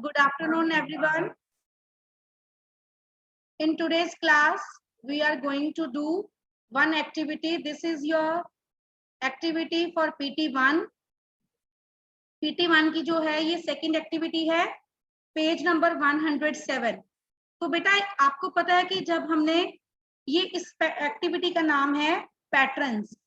Good afternoon, everyone. In today's class, we are going to do one activity. This is your activity for PT1. PT1 की जो है ये second activity है, page number 107. तो बेटा आपको पता है कि जब हमने ये इस एक्टिविटी का नाम है पैटर्न्स.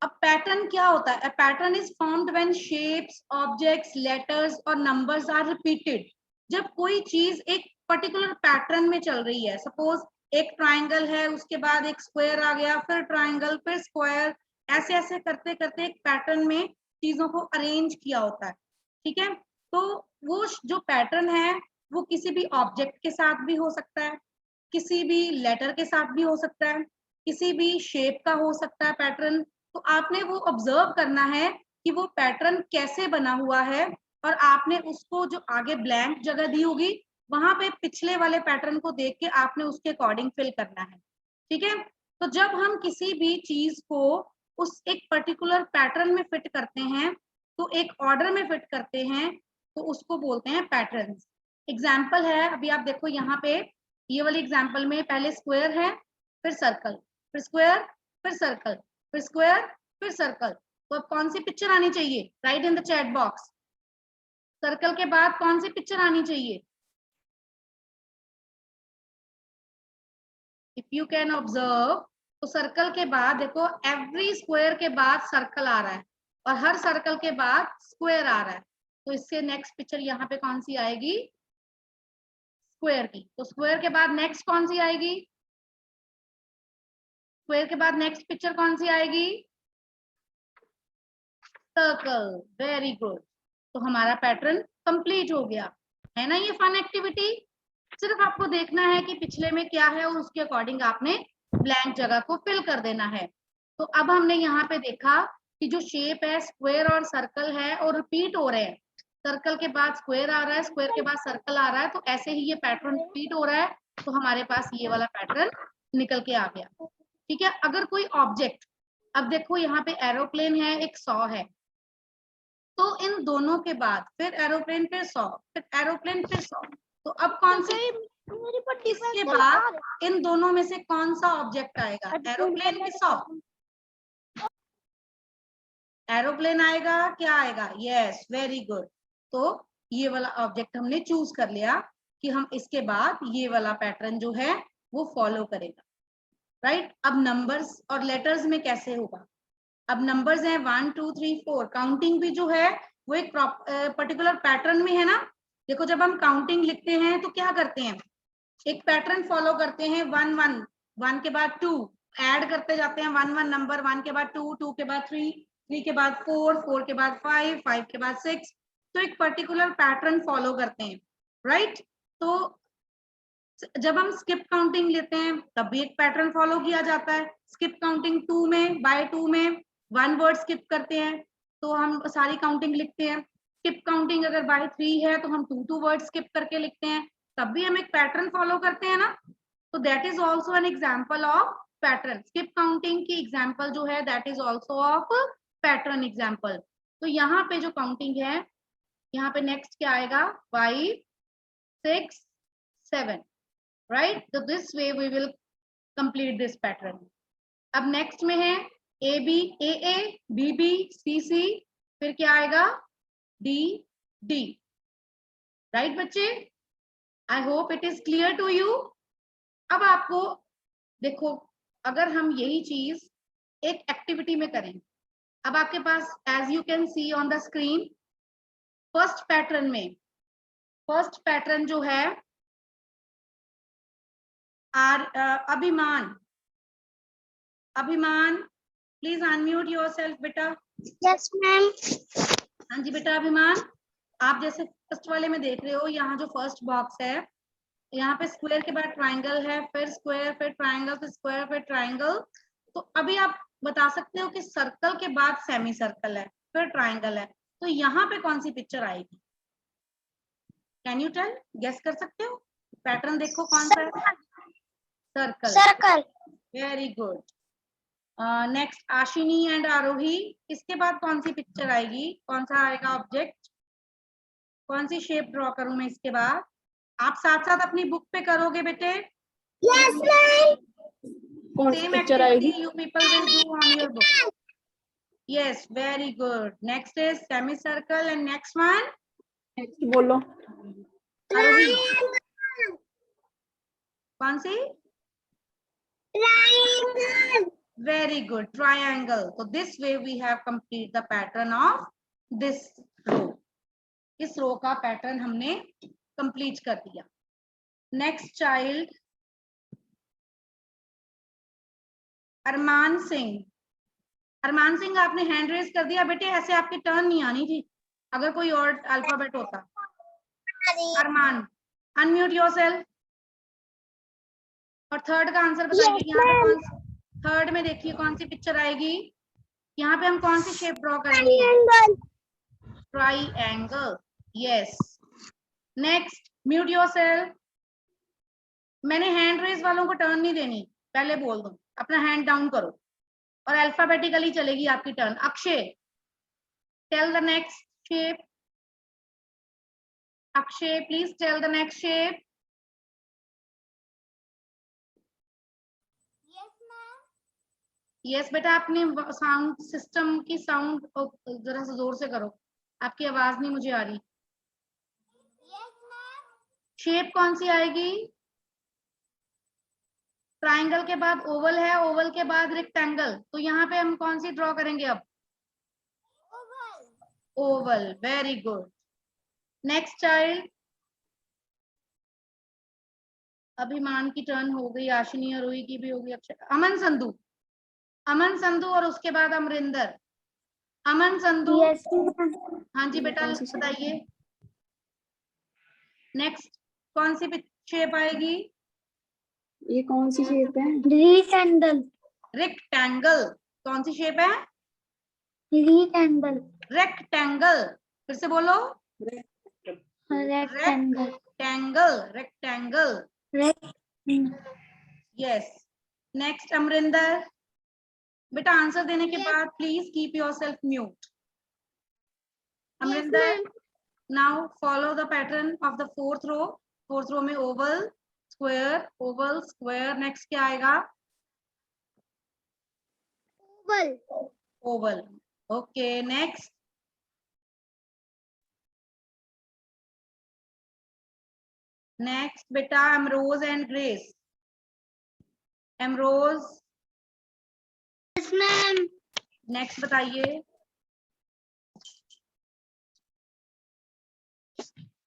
अब पैटर्न क्या होता है? Pattern is formed when shapes, objects, letters और नंबर्स आर रिपीटेड. जब कोई चीज एक पर्टिकुलर पैटर्न में चल रही है, सपोज एक ट्राइंगल है, उसके बाद एक स्क्वायर आ गया, फिर ट्राइंगल, फिर स्क्वायर, ऐसे ऐसे करते करते एक पैटर्न में चीजों को अरेंज किया होता है. ठीक है, तो वो जो पैटर्न है वो किसी भी ऑब्जेक्ट के साथ भी हो सकता है, किसी भी लेटर के साथ भी हो सकता है, किसी भी शेप का हो सकता है पैटर्न. तो आपने वो ऑब्जर्व करना है कि वो पैटर्न कैसे बना हुआ है, और आपने उसको जो आगे ब्लैंक जगह दी होगी वहां पे पिछले वाले पैटर्न को देख के आपने उसके अकॉर्डिंग फिल करना है. ठीक है, तो जब हम किसी भी चीज को उस एक पर्टिकुलर पैटर्न में फिट करते हैं, तो एक ऑर्डर में फिट करते हैं, तो उसको बोलते हैं पैटर्न्स. एग्जाम्पल है, अभी आप देखो यहाँ पे ये वाले एग्जाम्पल में पहले स्क्वायर है, फिर सर्कल, फिर स्क्वायर, फिर सर्कल, फिर स्क्वायर, फिर सर्कल. तो अब कौन सी पिक्चर आनी चाहिए? Right in the chat box. Circle के बाद कौन सी पिक्चर आनी चाहिए? इफ यू कैन ऑब्जर्व, तो सर्कल के बाद देखो एवरी स्क्वायर के बाद सर्कल आ रहा है और हर सर्कल के बाद स्क्वायर आ रहा है. तो इससे नेक्स्ट पिक्चर यहाँ पे कौन सी आएगी? स्क्वायर की. तो स्क्वायर के बाद नेक्स्ट कौन सी आएगी? स्क्वायर के बाद नेक्स्ट पिक्चर कौन सी आएगी? सर्कल. Very good. तो हमारा पैटर्न कंप्लीट हो गया है ना. ये फन एक्टिविटी. सिर्फ आपको देखना है कि पिछले में क्या है और उसके अकॉर्डिंग आपने ब्लैंक जगह को फिल कर देना है. तो अब हमने यहाँ पे देखा कि जो शेप है स्क्वायर और सर्कल है और रिपीट हो रहे हैं. सर्कल के बाद स्क्वायर आ रहा है, स्क्वायर के बाद सर्कल आ रहा है, तो ऐसे ही ये पैटर्न रिपीट हो रहा है. तो हमारे पास ये वाला पैटर्न निकल के आ गया. ठीक है, अगर कोई ऑब्जेक्ट, अब देखो यहाँ पे एरोप्लेन है, एक 100 है, तो इन दोनों के बाद फिर एरोप्लेन, फिर 100, फिर एरोप्लेन, फिर 100. तो अब कौन सी, इसके बाद इन दोनों में से कौन सा ऑब्जेक्ट आएगा? एरोप्लेन की 100. एरोप्लेन आएगा, क्या आएगा? Yes, very good. तो ये वाला ऑब्जेक्ट हमने चूज कर लिया कि हम इसके बाद ये वाला पैटर्न जो है वो फॉलो करेगा. राइट. अब नंबर्स और लेटर्स में कैसे होगा? अब नंबर्स हैं 1 2 3 4. काउंटिंग भी जो है वो एक पर्टिकुलर पैटर्न में है ना. देखो जब हम काउंटिंग लिखते हैं तो क्या करते हैं? एक पैटर्न फॉलो करते हैं. 1 1 1 के बाद 2 ऐड करते जाते हैं. 1 1 नंबर, 1 के बाद 2 2 के बाद 3 3 के बाद 4 4 के बाद 5 5 के बाद 6. तो एक पर्टिकुलर पैटर्न फॉलो करते हैं. राइट. तो जब हम स्किप काउंटिंग लेते हैं तब भी एक पैटर्न फॉलो किया जाता है. स्किप काउंटिंग 2 में, बाय 2 में 1 वर्ड स्किप करते हैं तो हम सारी काउंटिंग लिखते हैं. स्किप काउंटिंग अगर बाय 3 है तो हम 2 वर्ड स्किप करके लिखते हैं, तब भी हम एक पैटर्न फॉलो करते हैं ना. तो that is also an example of pattern. Skip counting की एग्जाम्पल जो है that is also of pattern example. तो यहाँ पे जो काउंटिंग है, यहाँ पे नेक्स्ट क्या आएगा? 5 6 7. राइट. तो this way we will complete this pattern. अब नेक्स्ट में है A B, A A, B B, C C, फिर क्या आएगा? D D. राइट बच्चे, I hope it is clear to you. अब आपको देखो, अगर हम यही चीज एक एक्टिविटी में करें, अब आपके पास as you can see on the screen first pattern में, फर्स्ट पैटर्न जो है Abhiman. Abhiman, please unmute yourself बेटा. Yes ma'am. हाँ जी बेटा अभिमान, आप जैसे फर्स्ट वाले में देख रहे हो, यहाँ जो फर्स्ट बॉक्स है, यहाँ पे स्क्वायर के बाद ट्राइंगल है, फिर स्क्वायर, फिर ट्राइंगल, फिर स्क्वायर, फिर ट्राइंगल. तो अभी आप बता सकते हो कि सर्कल के बाद सेमी सर्कल है, फिर ट्राइंगल है, तो यहाँ पे कौन सी पिक्चर आएगी? Can you tell? गेस कर सकते हो? पैटर्न देखो कौन सा है. Circle. Circle. Very good. Next Ashini and Aarohi, इसके बाद कौन सी पिक्चर आएगी? कौन सा आएगा ऑब्जेक्ट? कौन सी शेप ड्रॉ करूं मैं इसके बाद? आप साथ साथ अपनी बुक पे करोगे बेटे? Yes ma'am. कौन सी सेम पिक्चर आएगी? Activity you people will do on your book. Yes, very good. Next is semicircle and next one, next बोलो। Arohi. कौन सी? Triangle. Very good. Triangle. So this way we have complete the pattern of this row. इस रो का pattern हमने complete कर दिया. Next child अरमान सिंह. अरमान सिंह आपने hand raise कर दिया बेटे, ऐसे आपकी टर्न नहीं आनी थी अगर कोई और अल्फाबेट होता. अरमान अनम्यूट योरसेल्फ. और थर्ड का आंसर बताइए. यहाँ पे कौन सी थर्ड में देखिए कौन सी पिक्चर आएगी. यहाँ पे हम कौन सी शेप ड्रॉ करेंगे? Triangle. Yes. Next mute yourself. मैंने हैंड रेज वालों को टर्न नहीं देनी, पहले बोल दो. अपना हैंड डाउन करो और अल्फाबेटिकली चलेगी आपकी turn. Akshay tell the next shape. Akshay please tell the next shape. Yes बेटा, अपने साउंड सिस्टम की साउंड जरा से जोर से करो, आपकी आवाज नहीं मुझे आ रही. शेप कौन सी आएगी? ट्रायंगल के बाद ओवल है, ओवल के बाद रेक्टेंगल, तो यहाँ पे हम कौन सी ड्रॉ करेंगे अब? Oval. Very good. Next child अभिमान की टर्न हो गई, आशिनी और रूही की भी होगी. अमन संधू. अमन संधू और उसके बाद अमरिंदर. अमन संधू. यस। हाँ जी बेटा बताइए. नेक्स्ट कौन सी शेप आएगी? ये कौन सी शेप है? रेक्टेंगल. रेक्टेंगल. कौन सी शेप है? रेक्टेंगल. रेक्टेंगल. फिर से बोलो. Rectangle. Rectangle. Rectangle. Yes. Next Amarinder. बेटा आंसर देने के बाद please keep yourself mute. Amarinder now follow the pattern of the fourth row. Fourth row में oval square oval square. Next क्या आएगा? Oval. Oval. Okay. Next next बेटा Emroz and Grace. Emroz. Yes ma'am. Next बताइए.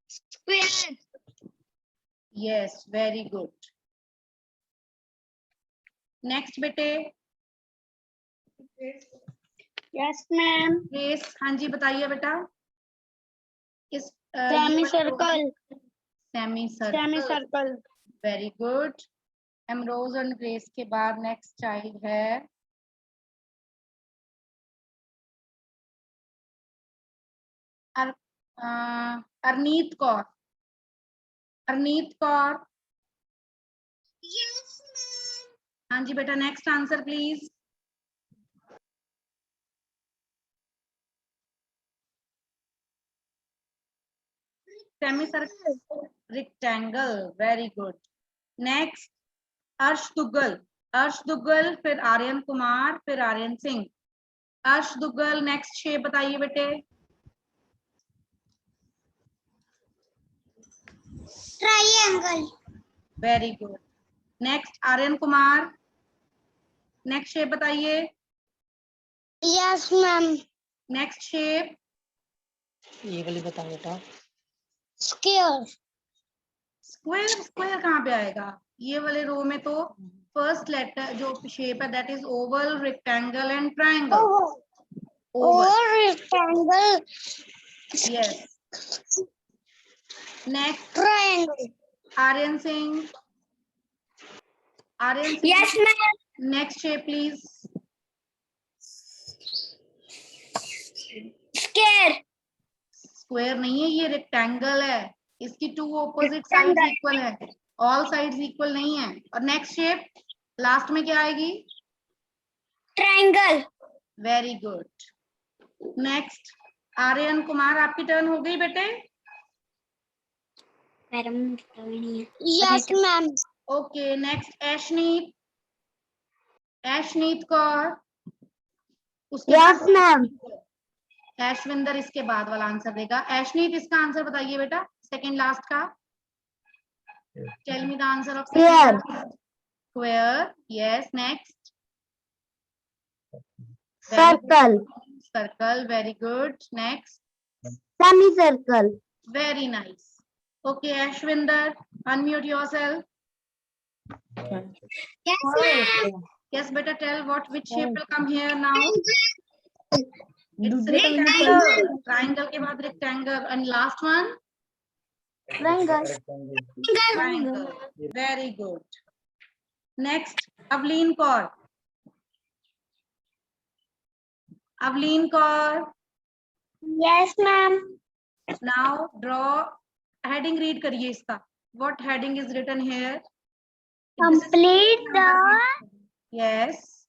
Square. Yes very good. Next बेटे. Yes ma'am. Grace. हाँ जी बताइए बेटा. इस semi circle. Semi semi circle. Very good. Emroz and Grace के बाद नेक्स्ट चाइल्ड है अरनीत कौर. अरनीत कौर. Yes ma'am. हाँ जी बेटा next answer please. Semi circle. Rectangle. Very good. Next Arsh Duggal. अर्श दुग्गल फिर आर्यन कुमार फिर आर्यन सिंह. अर्श दुग्गल नेक्स्ट शेप बताइए बेटे. Triangle. Very good. Next Aryan Kumar. Next shape बताइए. Yes ma'am. Next shape. ये वाली बताओ बेटा। स्क्वायर. स्क्वायर. स्क्वायर कहाँ पे आएगा? ये वाले रो में तो फर्स्ट लेटर जो शेप है that is oval rectangle and triangle. Oval rectangle. Yes. Next triangle. Aryan Singh. Aryan Singh. Yes ma'am. Next shape please. Square. स्क्वायर नहीं है, ये रेक्टेंगल है. इसकी टू ऑपोजिट साइड्स इक्वल है, ऑल साइड्स इक्वल नहीं है. और नेक्स्ट शेप लास्ट में क्या आएगी? Triangle. Very good. Next Aryan Kumar आपकी टर्न हो गई बेटे. Yes, ma'am. Okay next ऐशनीत, ऐशनीत Kaur, उसके Yes, बाद ma'am. ऐशविंदर इसके बाद वाला आंसर देगा। ऐशनीत इसका आंसर बताइए बेटा, सेकंड लास्ट का। Tell me the answer of Square. Square. Yes next Circle. Circle, very good. Next Semicircle. very nice. Okay, Ashwinder, unmute yourself. Yes, ma'am. Yes, better tell which shape will come here now. It's दूसरे का भी rectangle. Triangle के बाद rectangle and last one Triangle. triangle. Very good. Next, Avleen Kaur. Avleen Kaur. Yes, ma'am. Now draw heading. Read करिए इसका. What heading is written here? This is Complete the yes.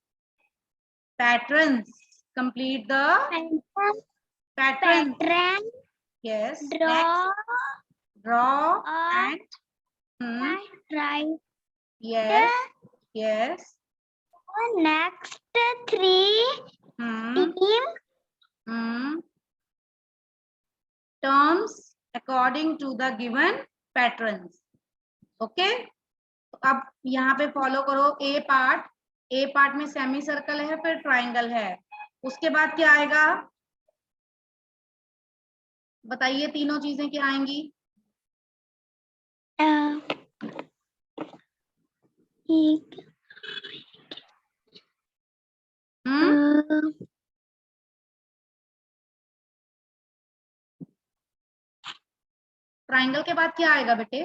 Patterns. Complete the patterns. pattern. Yes. Draw Next, draw a and right. yes. Yes. Next three Hmm. team Terms according to the given patterns. Okay. तो अब यहाँ पे follow करो ए part में semi circle है, फिर triangle है, उसके बाद क्या आएगा बताइए, तीनों चीजें क्या आएंगी? ट्राइंगल के बाद क्या आएगा बेटे?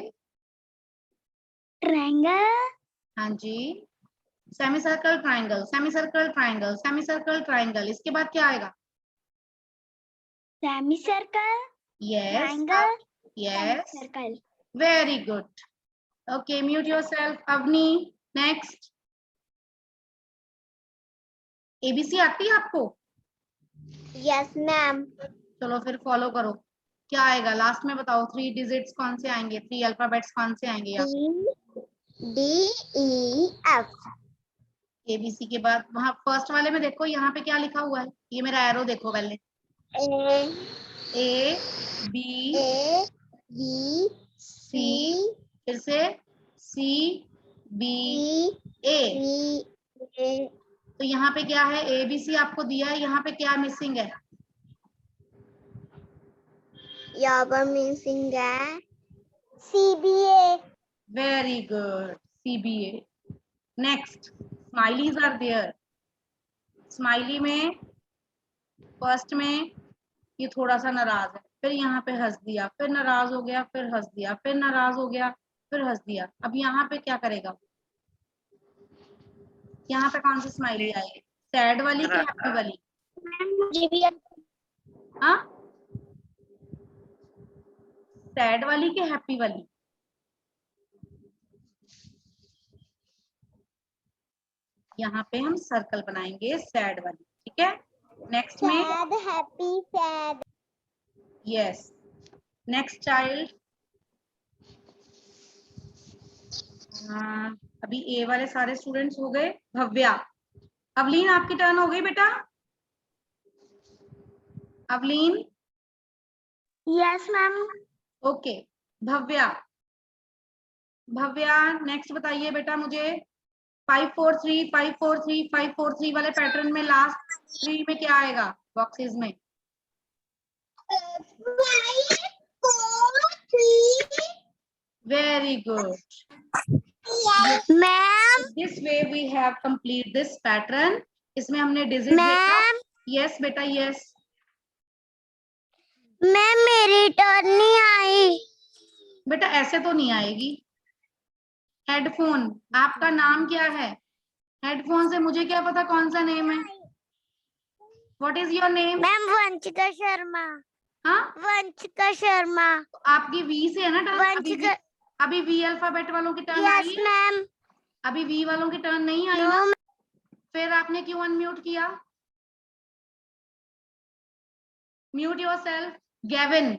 ट्रायंगल। हाँ जी, semi circle triangle, semi circle triangle, semi circle triangle, इसके बाद क्या आएगा? Semi circle. Yes triangle. Yes circle. Very good. Okay mute yourself. Avni next. ABC आती है आपको? Yes ma'am. चलो फिर फॉलो करो, क्या आएगा लास्ट में बताओ, 3 डिजिट्स कौन से आएंगे, 3 अल्फाबेट्स कौन से आएंगे यहाँ? D E F. एबीसी के बाद वहां फर्स्ट वाले में देखो, यहाँ पे क्या लिखा हुआ है, ये मेरा एरो देखो पहले, ए बी सी, फिर से सी बी ए, तो यहाँ पे क्या है, एबीसी आपको दिया है, यहाँ पे क्या मिसिंग है? यहाँ पर मिसिंग है CBA. Very good, CBA. Next, smileys are there. Smiley में फर्स्ट में ये थोड़ा सा नाराज है, फिर यहाँ पे हंस दिया, फिर नाराज हो गया, फिर हंस दिया, फिर नाराज हो गया, फिर हंस दिया। अब यहाँ पे क्या करेगा? यहाँ पे कौन सी स्माइली आएगी, सैड वाली कि हैप्पी वाली? मुझे भी हाँ, सैड वाली कि हैप्पी वाली? यहाँ पे हम सर्कल बनाएंगे सैड वाली, ठीक है। नेक्स्ट में sad, happy, sad. Yes. Next child, अभी ए वाले सारे स्टूडेंट्स हो गए। भव्या, अवलीन आपकी टर्न हो गई बेटा। Avleen. Yes ma'am. Okay Bhavya, Bhavya next बताइए बेटा मुझे, 5 4 3 5 4 3 5 4 3 वाले पैटर्न में लास्ट 3 में क्या आएगा बॉक्सेस में? Very good ma'am. This way we have complete this pattern. इसमें हमने डिजिट देखा। यस बेटा यस। मैम मेरी टर्न नहीं आई। बेटा ऐसे तो नहीं आएगी। हेडफोन, आपका नाम क्या है? हेडफोन से मुझे क्या पता कौन सा नेम है? What is your name? Ma'am Vanshika Sharma. हाँ, वंशिका शर्मा। तो आपकी वी से है ना टर्न? अभी वी अल्फाबेट वालों की टर्न आई यस है? मैम। अभी वी वालों की टर्न नहीं आई ना? फिर आपने क्यों अनम्यूट किया? Mute yourself. Gavin,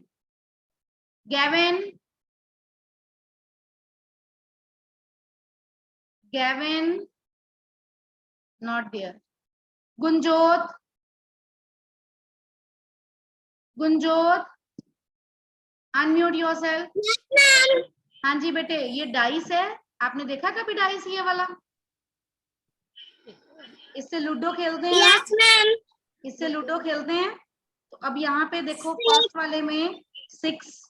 Gavin Gavin, not there. Gunjot, unmute yourself. हाँ जी बेटे, ये डाइस है, आपने देखा कभी डाइस ये वाला? इससे लूडो खेलते हैं। Yes, ma'am. इससे लूडो खेलते हैं। तो अब यहाँ पे देखो, फर्स्ट वाले में 6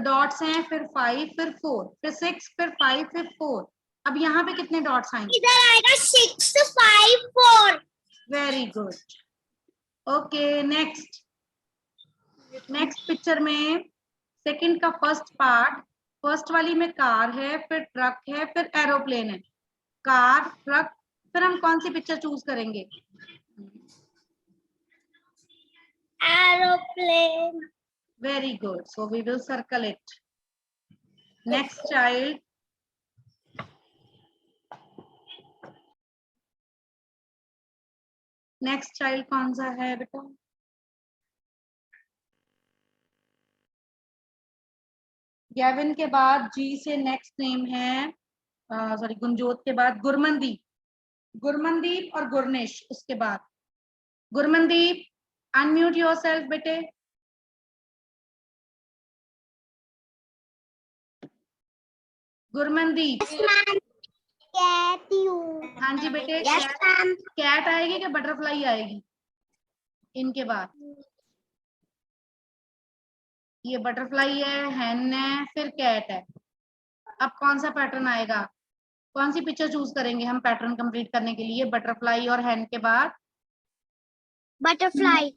डॉट्स हैं, फिर 5, फिर 4, फिर 6, फिर 5, फिर 4। अब यहाँ पे कितने डॉट्स आएंगे? इधर आएगा 6, 5, 4. Very good. Okay, next picture में सेकंड का फर्स्ट पार्ट, फर्स्ट वाली में कार है, फिर ट्रक है, फिर एरोप्लेन है। कार, ट्रक, फिर हम कौन सी पिक्चर चूज करेंगे? Aeroplane. Very good. So we will circle it. Next child. Next child कौन सा है बेटा? गैविन के बाद जी से नेक्स्ट नेम है, सॉरी गुंजोत के बाद गुरमनदीप और गुरनेश उसके बाद। गुरमनदीप, अनम्यूट योरसेल्फ बेटे। गुरमनदीप। हाँ जी बेटे, कैट आएगी कि बटरफ्लाई आएगी इनके बाद? ये बटरफ्लाई है, हैन है, फिर कैट है। अब कौन सा पैटर्न आएगा? कौन सी पिक्चर चूज करेंगे हम पैटर्न कंप्लीट करने के लिए? बटरफ्लाई और हैन के बाद बटरफ्लाई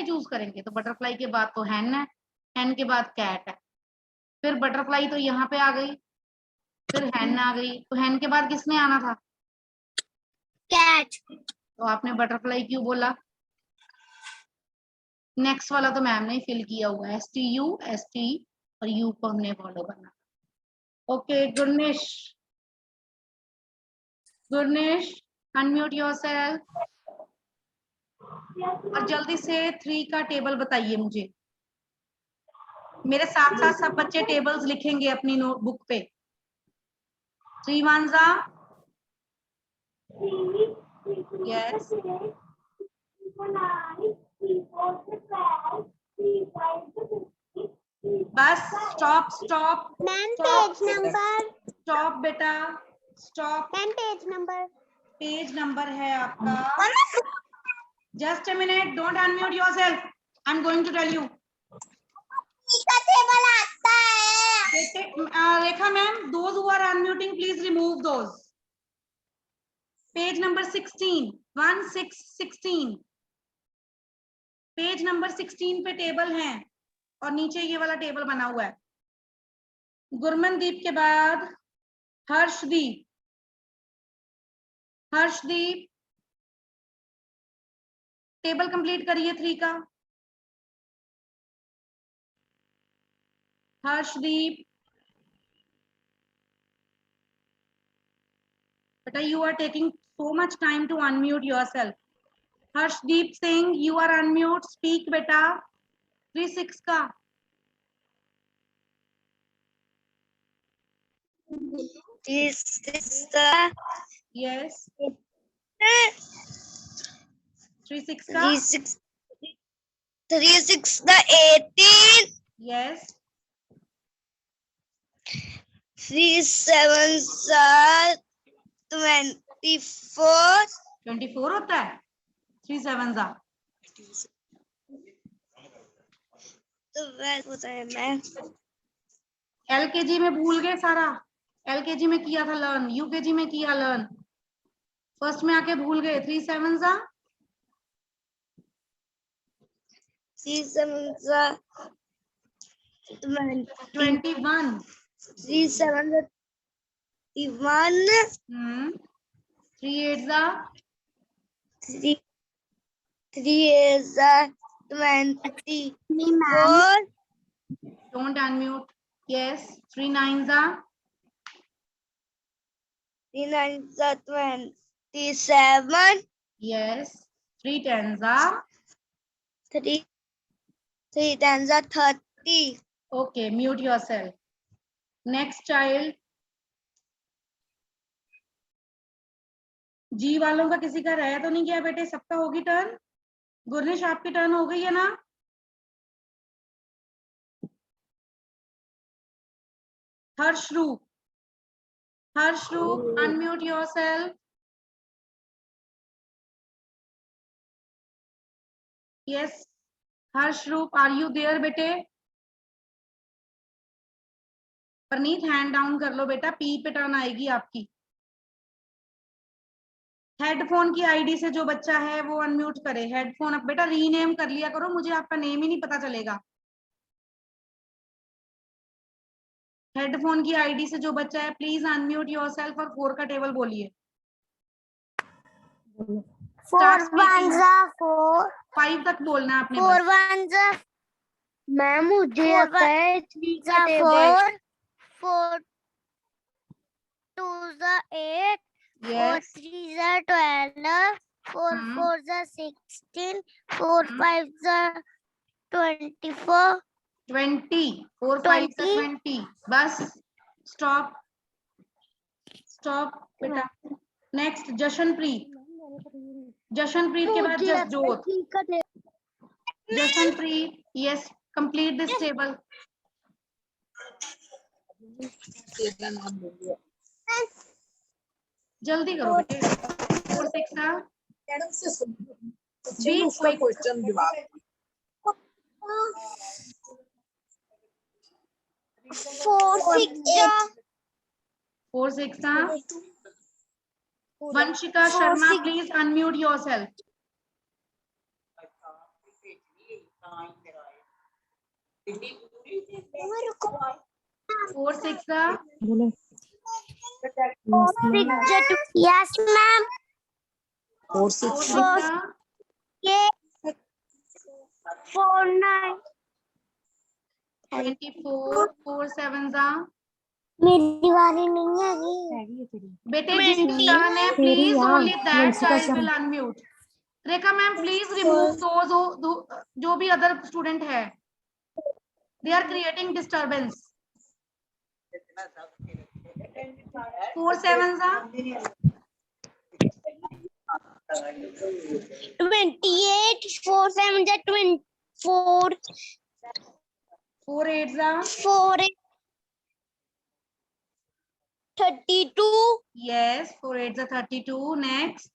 चूज करेंगे। तो बटरफ्लाई के बाद तो हैन है, हैन के बाद कैट है, फिर बटरफ्लाई तो यहाँ पे आ गई, फिर हैन आ गई। तो हैन के बाद किसने आना था? कैट। तो आपने बटरफ्लाई क्यों बोला? नेक्स्ट वाला तो मैम ने फिल किया हुआ है, STU और यू को हमने फॉलो करना। ओके, गुरनेश अनम्यूट योरसेल्फ और जल्दी से 3 का टेबल बताइए मुझे। मेरे साथ साथ सब बच्चे टेबल्स लिखेंगे अपनी नोटबुक पे। 3 1 जा, यस, बस stop ma'am page number. Stop बेटा, स्टॉप। मैम पेज नंबर है आपका। Just a minute, don't unmute yourself, I am going to tell you. Table आता है। Rekha ma'am, those who are unmuting please remove those. Page number 16, 16 page number 16 पे table है और नीचे ये वाला टेबल बना हुआ है। गुरमनदीप के बाद हर्षदीप, टेबल कंप्लीट करिए 3 का। हर्षदीप बेटा, you are taking so much time to unmute yourself. Harshdeep Singh, you are unmute, speak beta। 3 6 का। This is the Yes, 3 6 का। 3 6 the 18. Yes, 3 7 the 24. 24 होता है। 3 7 जा। तो वैसे होता है मैम। LKG में भूल गए सारा। LKG में किया था लर्न, UKG में किया लर्न, फर्स्ट में आके भूल गए। 3 7 जा। 3 7 the 21। 3 7 the 21. 3 8 जा। 3 is the 24. Don't unmute. Yes, 3 9 जा। 3 9 the 27. Yes, 3 10 जा। 3 10 the 30. Okay, mute yourself. Next child. जी वालों का किसी का रह तो नहीं गया बेटे? सबका होगी टर्न? गुरनिश आपकी टर्न हो गई है ना? Harshroop, Harshroop unmute yourself. Yes Harshroop, are you there बेटे? परनीत हैंड डाउन कर लो बेटा, पी पे टर्न आएगी आपकी। हेडफोन की आईडी से जो बच्चा है वो अनम्यूट करे। हेडफोन अब बेटा रीनेम कर लिया करो, मुझे आपका नेम ही नहीं पता चलेगा। हेडफोन की आईडी से जो बच्चा है प्लीज अनम्यूट योरसेल्फ और 4 का टेबल बोलिए। 4 1 4 5 तक बोलना है आपने 4 बस। 1 मैम मुझे आता है 3 का टेबल। 4 2 8 4 यस 3 12 4 4 16 4 5 24 20 4 5 20 बस। स्टॉप स्टॉप बेटा। नेक्स्ट जशनप्रीत, जशनप्रीत के बाद Jasjot. Jashanpreet yes complete this table. जल्दी करो बेटे। 4 6 be quick. 4 6 Vanshika Sharma please unmute yourself. 4 6 Yes, ma'am. 4 4 6 6 4 9 24 4 7 मेरी बारी नहीं है बेटे जिसकी टर्न है please only that child will unmute. Rekha ma'am please remove those जो भी अदर स्टूडेंट है, they are creating disturbance. 4 7 28 4 7 24 4 8 4 32 yes 4 8 32 next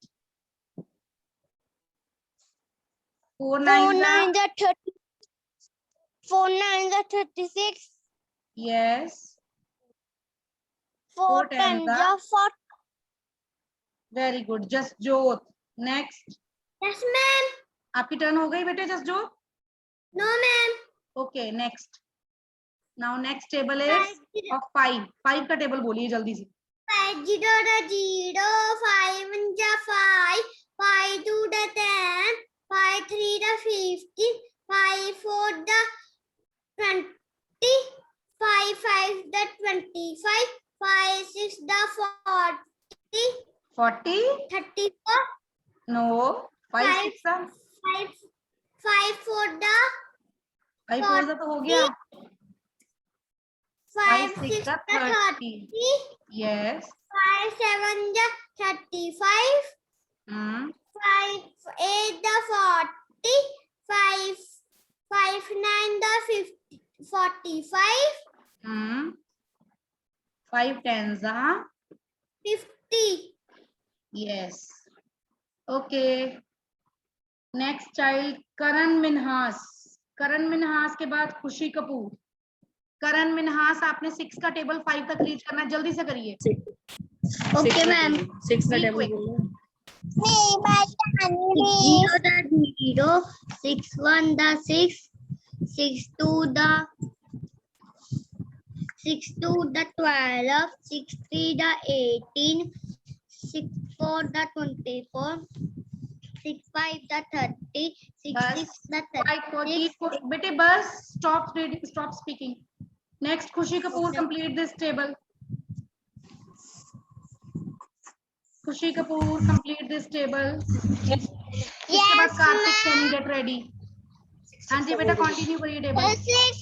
4 9 4 9 36 yes 4 10 10 40 very good. Just जोत नेक्स्ट। Yes, ma'am. आपकी टर्न हो गई बेटे जस्ट जोत? No, ma'am. Okay next. Now next table is of 5 का टेबल बोलिए जल्दी से। 5 0 0 5 1 5 5 2 10 5 3 15 5 4 20 5 5 25 5 6 40 40 34 नो 5 6 5 5 4 5 4 तो हो गया। 5 6 6 30 30 yes 5 7 35 5 8 40 5 5 9 50 45 5 10 50 yes okay. Next child करण मिन्हास। करण मिन्हास के बाद खुशी कपूर। करण मिन्हास आपने 6 का टेबल 5 तक रीच करना है, जल्दी से करिए। ओके मैम 6 का Be टेबल quick. बोलो। 0 6 1 6 6 2 6 2 12 6 3 18 6 4 24 6 5 30 6 बस 6 36 बेटे bus stop reading stop speaking. Next खुशी कपूर कंप्लीट दिस टेबल। खुशी कपूर कंप्लीट दिस टेबल। इसके बाद कार्तिक सैनी गेट रेडी। हाँ जी बेटा कंटिन्यू करिए टेबल। 6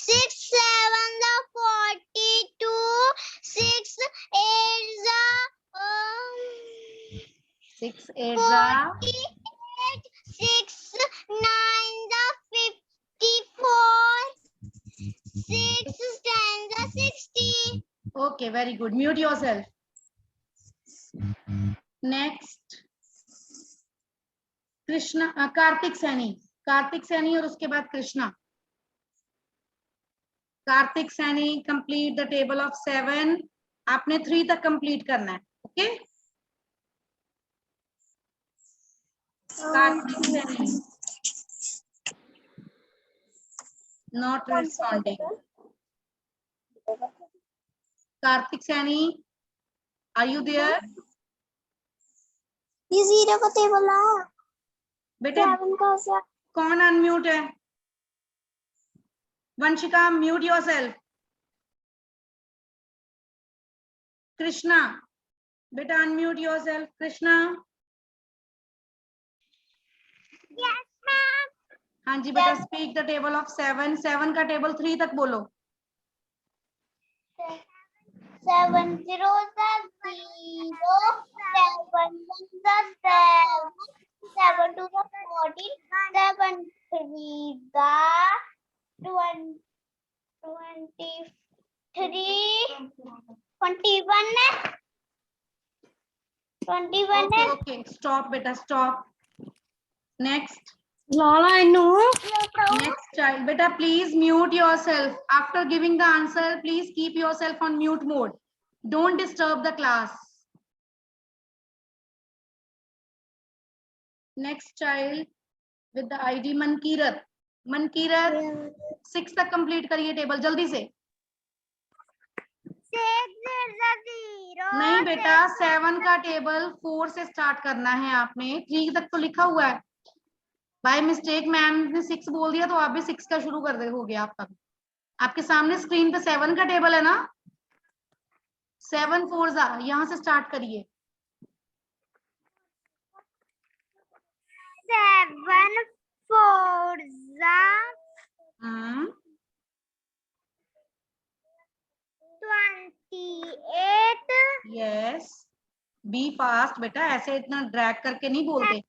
6 7 42 6 8 8 जा 48, 6 9 जा 54, 6 10 जा 60. Okay, very good. Mute yourself. Next, Krishna, Kartik Saini और उसके बाद Krishna. Kartik Saini, complete the table of 7. आपने 3 तक कंप्लीट करना है. Okay, Kartik Saini not responding. Kartik Saini, are you there? ये 0 का टेबल है. बेटा 7 का से कौन अनम्यूट है? Vanshika, mute yourself. कृष्णा, बेटा unmute yourself. Krishna, Yes, ma'am. हाँ जी बेटा, स्पीक द टेबल ऑफ 7. 7 का टेबल 3 तक बोलो. 7 zeros are 0, 7 ones are 7, 7 2 are 14, 7 3 are 23, 21 है. 21 है. Okay, stop बेटा, stop. Next. Lala, I know. Next child, beta, please mute yourself. After giving the answer, please keep yourself on mute mode. Don't disturb the class. Next child with the ID Mankirat. Mankirat, 6 तक complete करिए table जल्दी से. 6 zeros are 0. नहीं बेटा, 7 का table 4 से start करना है आपने. 3 तक तो लिखा हुआ है. बाय मिस्टेक मैम ने 6 बोल दिया तो आप भी 6 का शुरू कर दे. हो गया आपका. आपके सामने स्क्रीन पे 7 का टेबल है ना. 7 4 जा, यहाँ से स्टार्ट करिए. 7 4 are 28. यस, बी फास्ट बेटा, ऐसे इतना ड्रैग करके नहीं बोलते.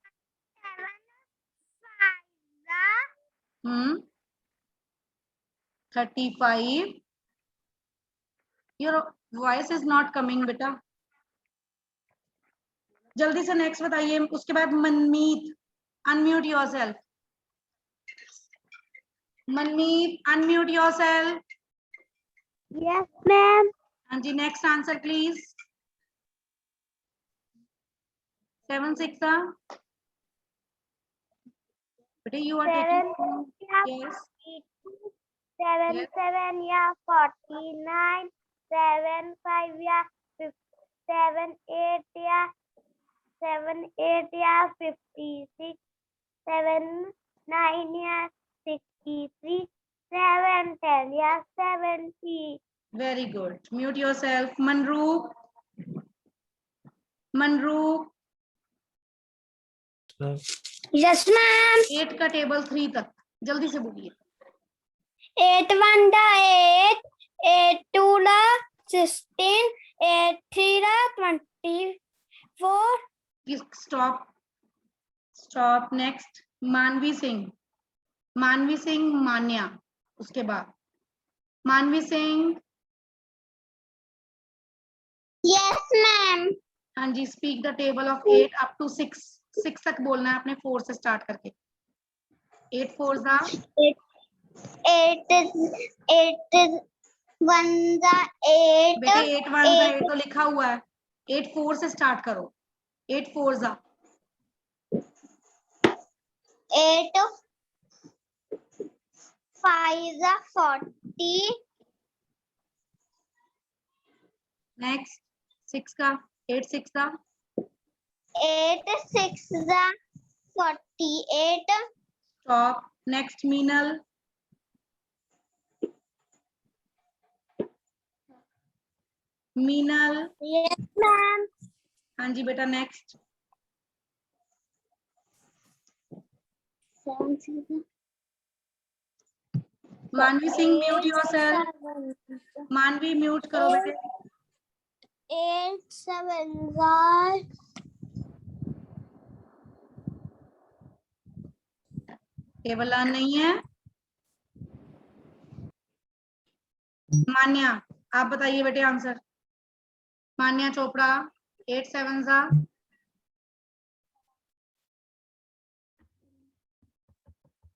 35. Your voice is not coming बेटा. जल्दी से नेक्स्ट बताइए. उसके बाद मनमीत, अनम्यूट योरसेल्फ. मनमीत, अनम्यूट योरसेल्फ. Yes, ma'am. हाँ जी, नेक्स्ट आंसर प्लीज. 7 6 बेटा, you are 7 taking. 7 Yes. 7 Yes. 7 yeah 49, 7 5 yeah 7 8 yeah 7 8 yeah 56, 7 9 yeah 63, 7 10 yeah 70. Very good. Mute yourself. Manroop. Manroop. Yes, ma'am. 8 का table 3 तक जल्दी से बोलिए. 8 1 da 8, 8 2 da 16, 8 3 da 24. Stop. Stop. Next. मानवी सिंह. मानवी सिंह, मान्या. उसके बाद मानवी सिंह. Yes, ma'am. हाँ जी, speak the table of 8 up to 6. 6 तक बोलना है आपने 4 से स्टार्ट करके. 8 4 जा 8 1 जा 8. बेटे. 8 1 जा 8 तो लिखा हुआ है. 8 4 से स्टार्ट करो. 8 4 जा 8 5 जा 40. नेक्स्ट 6 का. 8 6 जा 8 6 जा 48. Stop. Next Meenal. Meenal. Yes, ma'am. हाँ जी बेटा. Next Manvi Singh. Mute yourself. Manvi mute करो बेटे. 8 7 are टेबल लर्न नहीं है। मान्या, आप बताइए बेटे आंसर। मान्या चोपड़ा, 8 7 जा।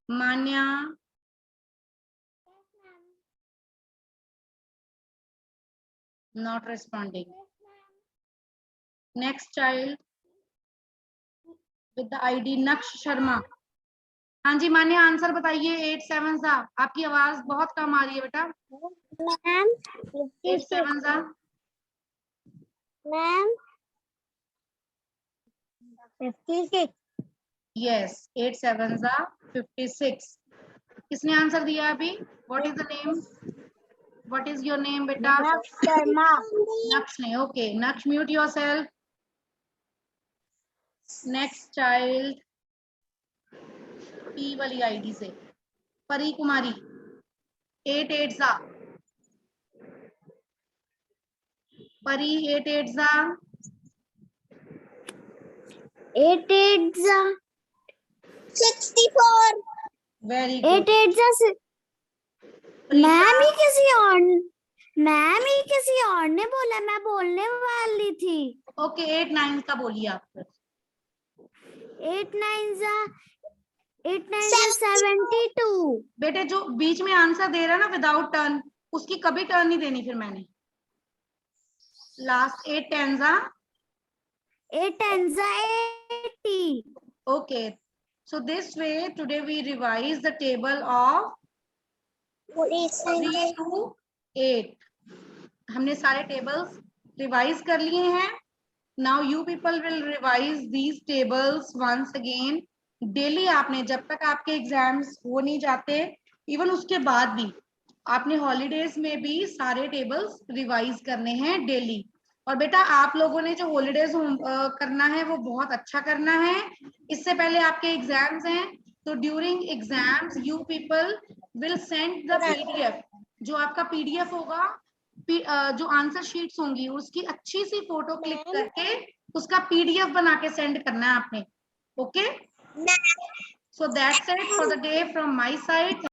मान्या, not responding. Next child with the ID नक्श शर्मा। हाँ जी मान्या आंसर बताइए। 8 7 जा। आपकी आवाज बहुत कम आ रही है बेटा। मैम 8 7 जा। मैम 56। Yes, 8 7 जा 56। किसने आंसर दिया अभी? What is the name? What is your name बेटा? शर्मा। नक्श ने। ओके नक्श, mute yourself. Next child P वाली आईडी से परी कुमारी, 8 8 जा। परी 8 8 जा। 8 8 जा 64। Very 8 good. 8 जा मैम ही किसी और ने बोला, मैं बोलने वाली थी। ओके 8 9 का बोलिए आप फिर। 8 9 जा 72। बेटे जो बीच में आंसर दे रहा है ना विदाउट टर्न, उसकी कभी टर्न नहीं देनी फिर मैंने। लास्ट 8 10 जा। 8 10 जा 80। Okay, so this way today we revise the table of 3 to 8. हमने सारे tables revise कर लिए हैं। Now you people will revise these tables once again. Daily आपने जब तक आपके एग्जाम्स हो नहीं जाते, इवन उसके बाद भी आपने हॉलीडेज में भी सारे टेबल्स रिवाइज करने हैं डेली। और बेटा आप लोगों ने जो हॉलीडेज करना है वो बहुत अच्छा करना है। इससे पहले आपके एग्जाम्स हैं, तो during exams you people will send the PDF. जो आपका पीडीएफ होगा, जो आंसर शीट्स होंगी उसकी अच्छी सी फोटो क्लिक करके उसका पीडीएफ बना के सेंड करना है आपने। Okay, so that's it for the day from my side.